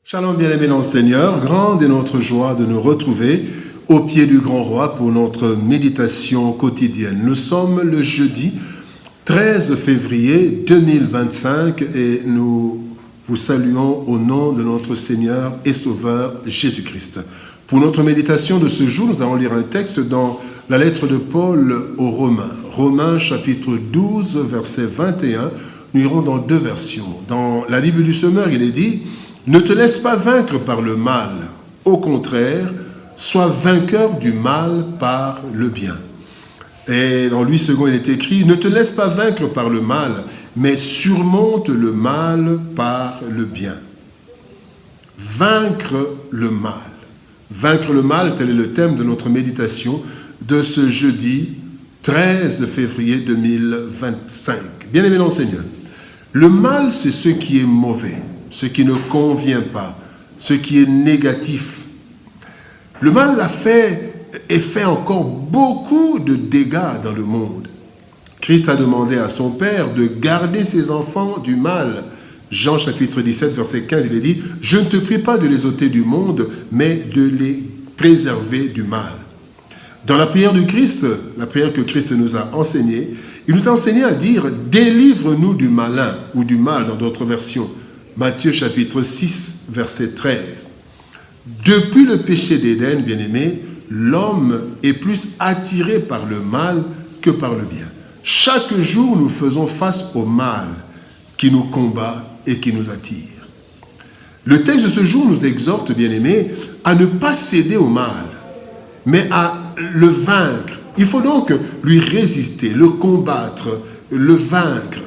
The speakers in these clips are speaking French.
Shalom bien-aimés dans le Seigneur, grande est notre joie de nous retrouver au pied du Grand Roi pour notre méditation quotidienne. Nous sommes le jeudi 13 février 2025 et nous vous saluons au nom de notre Seigneur et Sauveur Jésus-Christ. Pour notre méditation de ce jour, nous allons lire un texte dans la lettre de Paul aux Romains. Romains chapitre 12, verset 21, nous lirons dans deux versions. Dans la Bible du Semeur, il est dit « Ne te laisse pas vaincre par le mal, au contraire, sois vainqueur du mal par le bien. » Et dans Louis II, il est écrit « Ne te laisse pas vaincre par le mal, mais surmonte le mal par le bien. » Vaincre le mal. Vaincre le mal, tel est le thème de notre méditation de ce jeudi 13 février 2025. Bien-aimés dans le Seigneur, le mal, c'est ce qui est mauvais, ce qui ne convient pas, ce qui est négatif. Le mal l'a fait et fait encore beaucoup de dégâts dans le monde. Christ a demandé à son Père de garder ses enfants du mal. Jean chapitre 17, verset 15, il est dit « Je ne te prie pas de les ôter du monde, mais de les préserver du mal. » Dans la prière du Christ, la prière que Christ nous a enseignée, il nous a enseigné à dire « Délivre-nous du malin » ou du mal dans d'autres versions. Matthieu chapitre 6, verset 13. Depuis le péché d'Éden, bien-aimé, l'homme est plus attiré par le mal que par le bien. Chaque jour, nous faisons face au mal qui nous combat et qui nous attire. Le texte de ce jour nous exhorte, bien-aimés, à ne pas céder au mal, mais à le vaincre. Il faut donc lui résister, le combattre, le vaincre.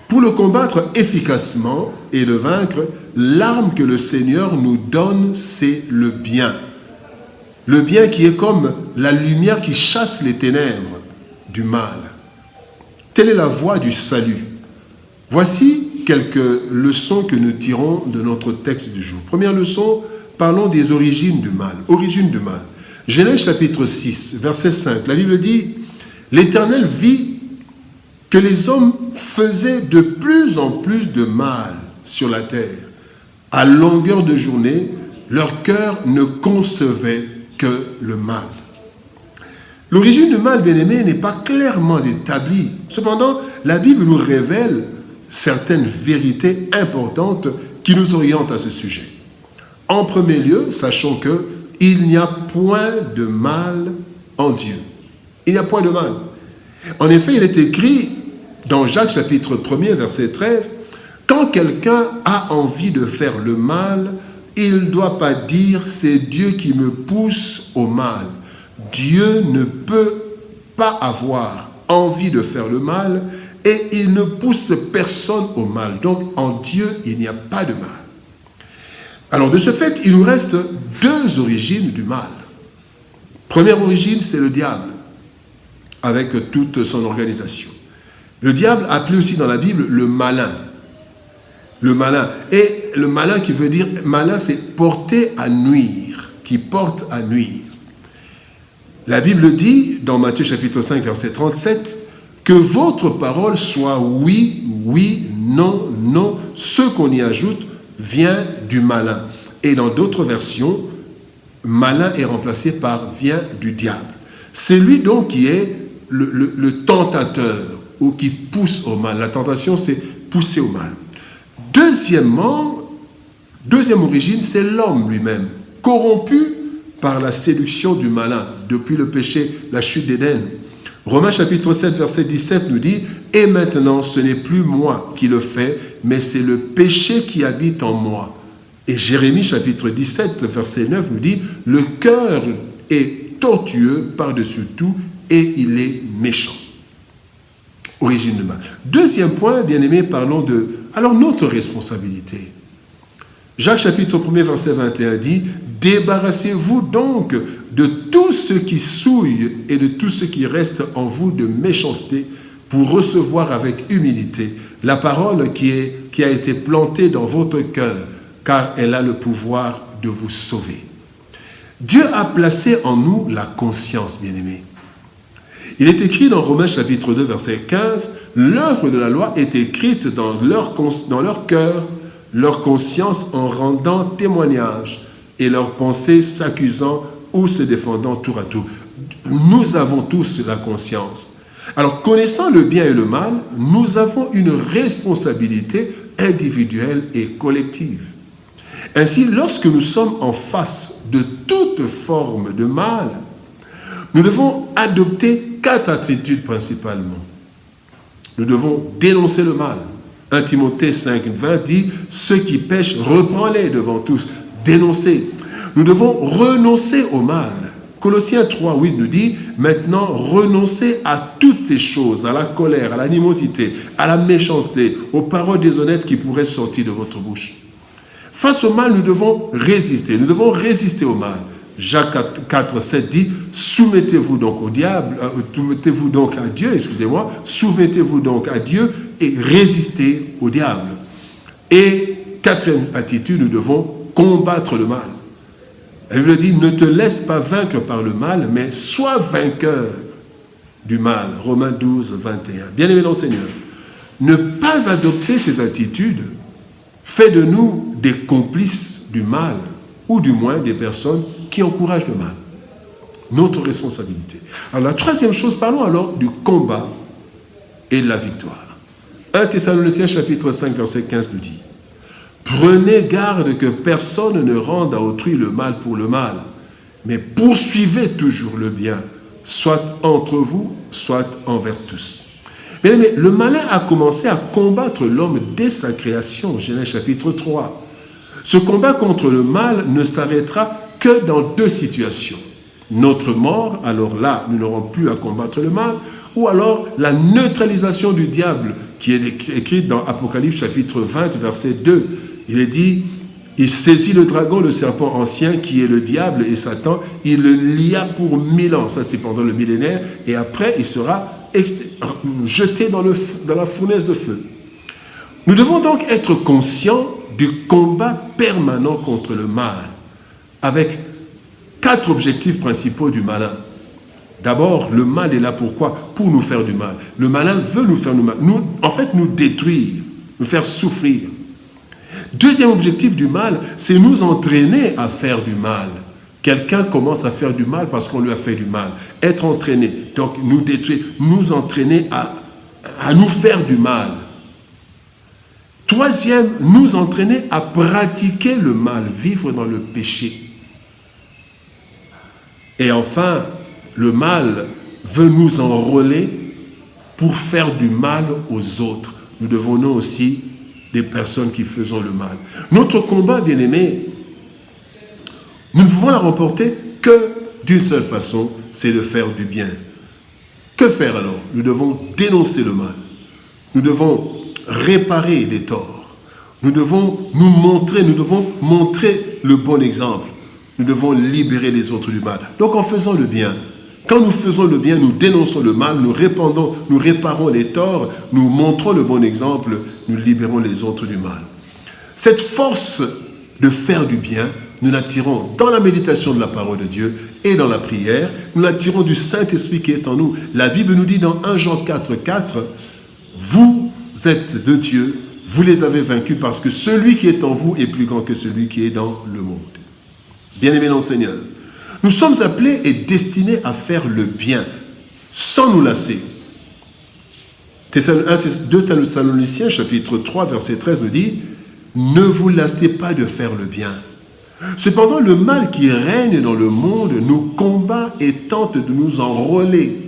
Pour le combattre efficacement et le vaincre, l'arme que le Seigneur nous donne, c'est le bien. Le bien qui est comme la lumière qui chasse les ténèbres du mal. Telle est la voie du salut. Voici quelques leçons que nous tirons de notre texte du jour. Première leçon, parlons des origines du mal. Origine du mal. Genèse chapitre 6, verset 5. La Bible dit « L'Éternel vit que les hommes faisaient de plus en plus de mal sur la terre. À longueur de journée, leur cœur ne concevait que le mal. » L'origine du mal, bien-aimé, n'est pas clairement établie. Cependant, la Bible nous révèle certaines vérités importantes qui nous orientent à ce sujet. En premier lieu, sachons qu'il n'y a point de mal en Dieu. Il n'y a point de mal. En effet, il est écrit dans Jacques chapitre 1er, verset 13, « Quand quelqu'un a envie de faire le mal, il ne doit pas dire « c'est Dieu qui me pousse au mal ». Dieu ne peut pas avoir envie de faire le mal et il ne pousse personne au mal. Donc, en Dieu, il n'y a pas de mal. Alors, de ce fait, il nous reste deux origines du mal. Première origine, c'est le diable, avec toute son organisation. Le diable, appelé aussi dans la Bible le malin. Le malin. Et le malin qui veut dire, malin, c'est porter à nuire, qui porte à nuire. La Bible dit, dans Matthieu chapitre 5, verset 37, que votre parole soit oui, oui, non, non. Ce qu'on y ajoute vient du malin. Et dans d'autres versions, malin est remplacé par vient du diable. C'est lui donc qui est le tentateur ou qui pousse au mal. La tentation, c'est pousser au mal. Deuxième origine, c'est l'homme lui-même, corrompu par la séduction du malin, depuis le péché, la chute d'Éden. Romains chapitre 7, verset 17 nous dit « Et maintenant, ce n'est plus moi qui le fais, mais c'est le péché qui habite en moi. » Et Jérémie chapitre 17, verset 9 nous dit « Le cœur est tortueux par-dessus tout et il est méchant. » Origine du mal. Deuxième point, bien-aimés, parlons de notre responsabilité. Jacques chapitre 1er, verset 21 dit « Débarrassez-vous donc de tout ce qui souille et de tout ce qui reste en vous de méchanceté pour recevoir avec humilité la parole qui a été plantée dans votre cœur, car elle a le pouvoir de vous sauver. » Dieu a placé en nous la conscience, bien-aimés. Il est écrit dans Romains chapitre 2, verset 15, « L'œuvre de la loi est écrite dans leur cœur leur conscience en rendant témoignage et leurs pensées s'accusant ou se défendant tour à tour. Nous avons tous la conscience. Alors, connaissant le bien et le mal, nous avons une responsabilité individuelle et collective. Ainsi, lorsque nous sommes en face de toute forme de mal, nous devons adopter 4 attitudes principalement. Nous devons dénoncer le mal. 1 Timothée 5,20 dit « Ceux qui pêchent, reprends-les devant tous. » Dénoncer. Nous devons renoncer au mal. Colossiens 3,8 nous dit « Maintenant, renoncez à toutes ces choses, à la colère, à l'animosité, à la méchanceté, aux paroles déshonnêtes qui pourraient sortir de votre bouche. » Face au mal, nous devons résister. Nous devons résister au mal. Jacques 4,7 dit « Soumettez-vous donc au diable, soumettez-vous donc à Dieu, soumettez-vous donc à Dieu et résistez au diable. » Et 4e attitude, nous devons combattre le mal. La Bible dit « Ne te laisse pas vaincre par le mal, mais sois vainqueur du mal. » Romains 12, 21. Bien-aimés dans le Seigneur, ne pas adopter ces attitudes fait de nous des complices du mal, ou du moins des personnes qui encouragent le mal. Notre responsabilité. Alors la 3e chose, parlons alors du combat et de la victoire. 1 Thessaloniciens chapitre 5 verset 15 nous dit « Prenez garde que personne ne rende à autrui le mal pour le mal, mais poursuivez toujours le bien, soit entre vous, soit envers tous. » Mais le malin a commencé à combattre l'homme dès sa création, Genèse chapitre 3. Ce combat contre le mal ne s'arrêtera que dans 2 situations. Notre mort, alors là, nous n'aurons plus à combattre le mal, ou alors la neutralisation du diable, qui est écrite dans Apocalypse chapitre 20, verset 2. Il est dit, il saisit le dragon, le serpent ancien, qui est le diable et Satan, il le lia pour 1000 ans, ça c'est pendant le millénaire, et après il sera jeté dans la fournaise de feu. Nous devons donc être conscients du combat permanent contre le mal, avec 4 objectifs principaux du malin. D'abord, le mal est là pourquoi? Pour nous faire du mal. Le malin veut nous faire du mal, nous détruire, nous faire souffrir. 2e objectif du mal, c'est nous entraîner à faire du mal. Quelqu'un commence à faire du mal parce qu'on lui a fait du mal. Être entraîné, donc nous détruire, nous entraîner à nous faire du mal. 3e, nous entraîner à pratiquer le mal, vivre dans le péché. Et enfin, le mal veut nous enrôler pour faire du mal aux autres. Nous devenons aussi des personnes qui faisons le mal. Notre combat, bien-aimés, nous ne pouvons la remporter que d'une seule façon, c'est de faire du bien. Que faire alors? Nous devons dénoncer le mal. Nous devons réparer les torts. Nous devons montrer le bon exemple. Nous devons libérer les autres du mal. Donc en faisant le bien, quand nous faisons le bien, nous dénonçons le mal, nous réparons les torts, nous montrons le bon exemple, nous libérons les autres du mal. Cette force de faire du bien, nous l'attirons dans la méditation de la parole de Dieu et dans la prière, nous l'attirons du Saint-Esprit qui est en nous. La Bible nous dit dans 1 Jean 4, 4, « Vous êtes de Dieu, vous les avez vaincus parce que celui qui est en vous est plus grand que celui qui est dans le monde. » Bien-aimés dans le Seigneur, nous sommes appelés et destinés à faire le bien, sans nous lasser. 2 Thessaloniciens, chapitre 3, verset 13 nous dit « Ne vous lassez pas de faire le bien. Cependant, le mal qui règne dans le monde nous combat et tente de nous enrôler.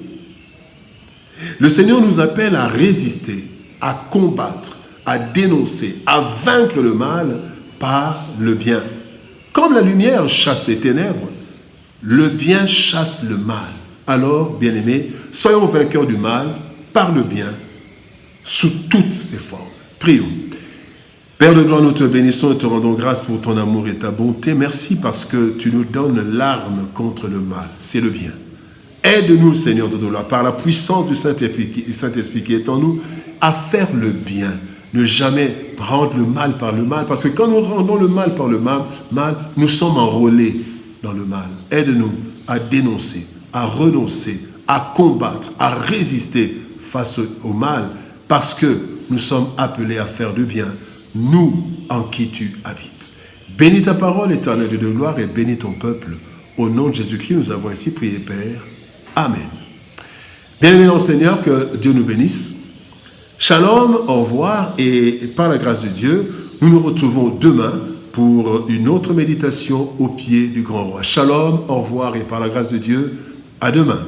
Le Seigneur nous appelle à résister, à combattre, à dénoncer, à vaincre le mal par le bien. Comme la lumière chasse les ténèbres, le bien chasse le mal. Alors, bien-aimés, soyons vainqueurs du mal par le bien, sous toutes ses formes. Prions. Père de gloire, nous te bénissons et te rendons grâce pour ton amour et ta bonté. Merci parce que tu nous donnes l'arme contre le mal. C'est le bien. Aide-nous, Seigneur de gloire, par la puissance du Saint-Esprit qui est en nous, à faire le bien. Ne jamais rendre le mal par le mal, parce que quand nous rendons le mal par le mal, nous sommes enrôlés dans le mal. Aide-nous à dénoncer, à renoncer, à combattre, à résister face au mal, parce que nous sommes appelés à faire du bien. Nous en qui tu habites. Bénis ta parole, éternel Dieu de gloire, et bénis ton peuple. Au nom de Jésus-Christ, nous avons ainsi prié, Père. Amen. Bien-aimés dans le Seigneur, que Dieu nous bénisse. Shalom, au revoir, et par la grâce de Dieu, nous nous retrouvons demain pour une autre méditation au pied du grand roi. Shalom, au revoir, et par la grâce de Dieu, à demain.